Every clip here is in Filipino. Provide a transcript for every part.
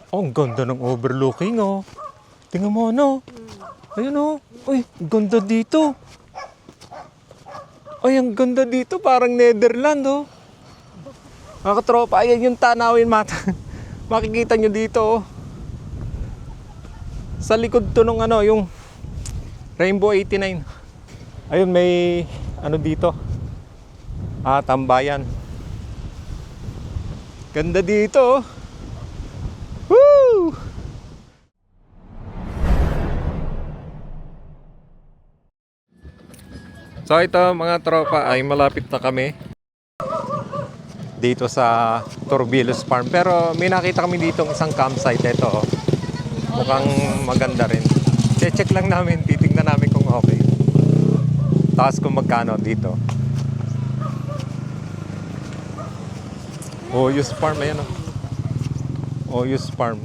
Oh, ang ganda ng overlooking, oh. Tingnan mo, ano? Ayun, oh. Uy, ang ganda dito. Ay, ang ganda dito. Parang Netherland, oh. Mga katropa, ayan yung tanawin mata. Makikita nyo dito, oh. Sa likod to nung ano, yung Rainbow 89. Ayun, may ano dito. Tambayan. Ganda dito, oh. Woo! So ito mga tropa ay malapit na kami dito sa Turbilos Farm. Pero may nakita kami dito isang campsite. Ito, oh. Mukhang maganda rin. Check lang namin, titignan namin kung okay. Tapos kung magkano dito. Oyus Farm, ayan, oh. Oyus Farm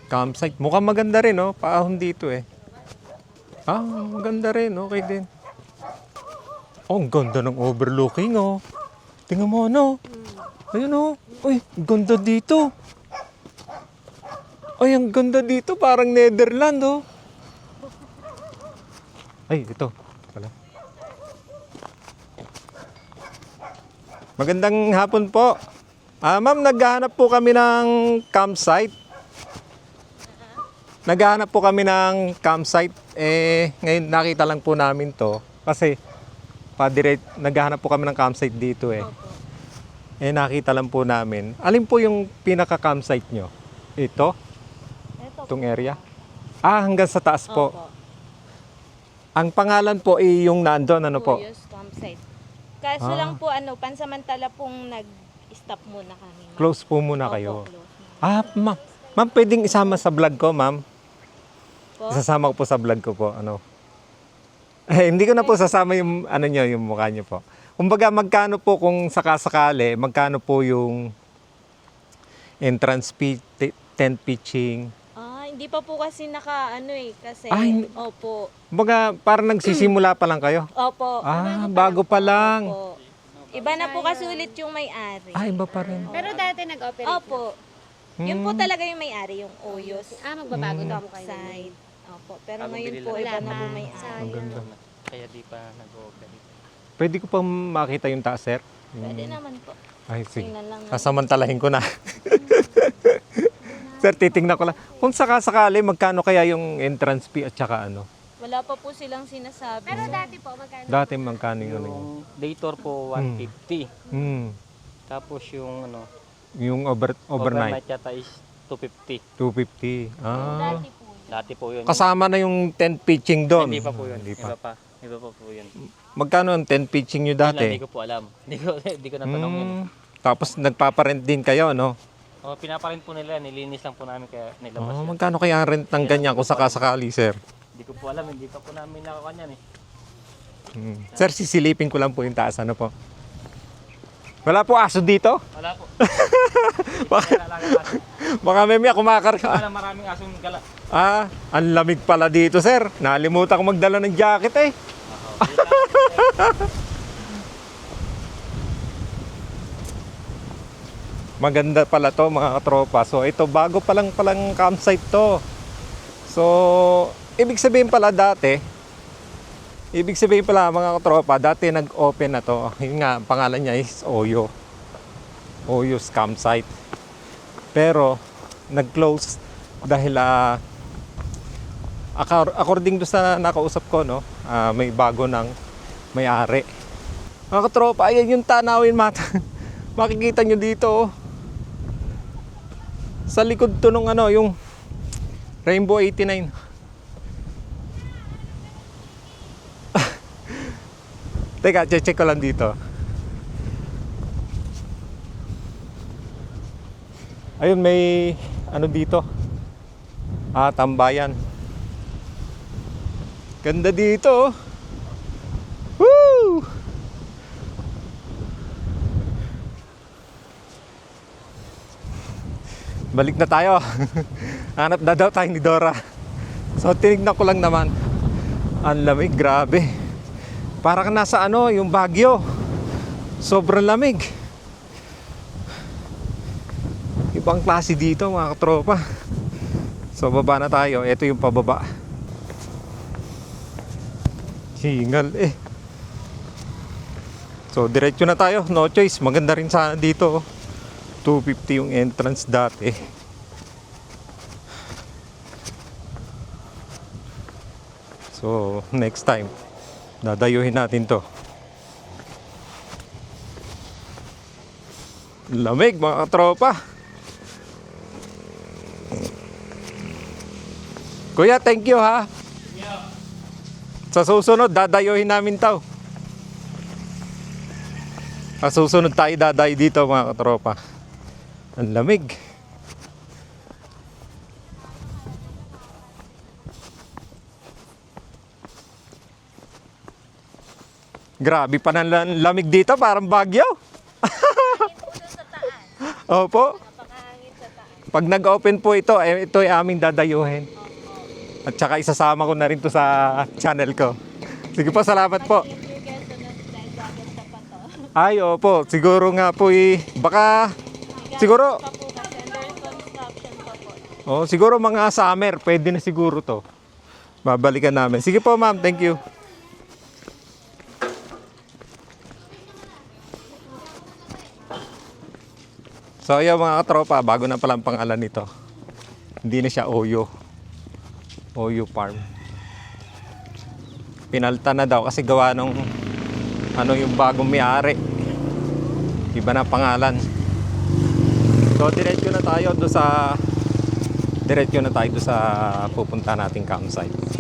campsite. Mukhang maganda rin, oh. Paahon dito eh. Maganda rin. Okay din. Oh, ang ganda ng overlooking, oh. Tingnan mo, ano? Ayun, oh. Uy, ang ganda dito. Ay, ang ganda dito. Parang Netherland, oh. Ay, ito. Wala. Magandang hapon po. Ma'am, naghahanap po kami ng campsite. Naghahanap po kami ng campsite. Ngayon nakita lang po namin to. Kasi, naghahanap po kami ng campsite dito eh. Nakita lang po namin. Alin po yung pinaka-campsite nyo? Ito? Itong area? Hanggang sa taas po. Opo. Ang pangalan po ay yung nandun, ano po? Curious campsite. Kaso lang po, pansamantala pong nag-stop muna kami. ma'am. Close po muna kayo. Opo, close. Ma'am, pwedeng isama sa vlog ko, ma'am? Po? Isasama ko po sa vlog ko po, ano? Hindi ko na po sasama yung, ano nyo, yung mukha nyo po. Kumbaga, magkano po kung sakasakali, magkano po yung entrance fee, tent pitching? Hindi pa po kasi kasi, opo. Kumbaga, parang nagsisimula pa lang kayo? Opo. Bago pa lang. Opo. Iba na po kasi ulit yung may-ari. Iba pa rin. Pero dati nag-operate Opo. Yun po talaga yung may-ari, yung Oyos magbabago na po kayo. campsite. Opo. Pero Bagong ngayon bili po, lang. iba na po may-ari. Ang ganda. Kaya di pa nag-operate. Pwede ko pa makita yung taas, sir? Pwede naman po. Ay, sige. Tingnan lang natin. Sasamantalahin ko na. Sir, titingnan ko lang. Kung sakasakali, magkano kaya yung entrance fee at saka ano? Wala pa po silang sinasabi. Pero dati po, magkano? Dati magkano yung ano yun? Yung day tour po 150. Tapos Tapos yung overnight, yata is 250. 250. Dati po. Dati po yun. Kasama na yung tent pitching doon? Hindi pa po yun. Hindi Iba pa. pa. Iba pa po yun. Magkano ang tent pitching nyo Hindi dati? ko po alam. Hindi ko natanong yun. Tapos nagpaparent din kayo, no? Pinaparent po nila. Nilinis lang po namin kaya nilabas yun. Magkano kaya ang rent ng ganyan kung sakasakali, sir? Hindi ko po alam. Hindi pa po namin nakakuha yan eh. Sir, sisilipin ko lang po yung taas. Ano po? Wala po aso dito? Wala po. Baka may kumakarga. Wala maraming asong gala. Ang lamig pala dito, sir. Nalimutan ko magdala ng jacket eh. Maganda pala to mga katropa. So ito bago palang campsite to. So ibig sabihin pala mga katropa, dati nag-open na to. Yun nga, pangalan niya is Oyos Campsite. Pero nag-close dahil according do sa nakausap ko, no, may bago ng may-ari. Mga katropa, ayan yung tanawin mata. Makikita nyo dito, oh. Sa likod to nung ano, yung Rainbow 89. Teka, check ko lang dito. Ayun, may ano dito. Tambayan. Ganda dito, oh. Woo! Balik na tayo. Hanap na daw tayo ni Dora. So tinignan ko lang naman. Ang lamig, grabe. Parang nasa yung Baguio. Sobrang lamig. ibang klase dito mga katropa. So baba na tayo. Ito yung pababa. Hingal eh. So diretso na tayo. No choice. Maganda rin sana dito. 250 yung entrance dati. So next time dadayuhin natin to. Lamig mga katropa. Kuya, thank you ha. Sa susunod, dadayuhin namin to. Sa susunod tayo dadayo dito mga katropa. Ang lamig. Grabe pa ng lamig dito, parang Baguio. Opo. Pag nag-open po ito, ito ay aming dadayuhin. At saka isasama ko na rin to sa channel ko. Sige po, salamat po. Ay, opo. Siguro nga po baka, siguro, siguro mga summer, pwede na siguro to. Babalikan namin. Sige po ma'am, thank you. So ayan mga katropa, bago na palang pangalan nito. Hindi na siya Oyo. Oyo Farm. Pinalta na daw kasi gawa nung yung bagong may-ari. Iba na pangalan. So diretso na tayo doon sa pupunta nating campsite.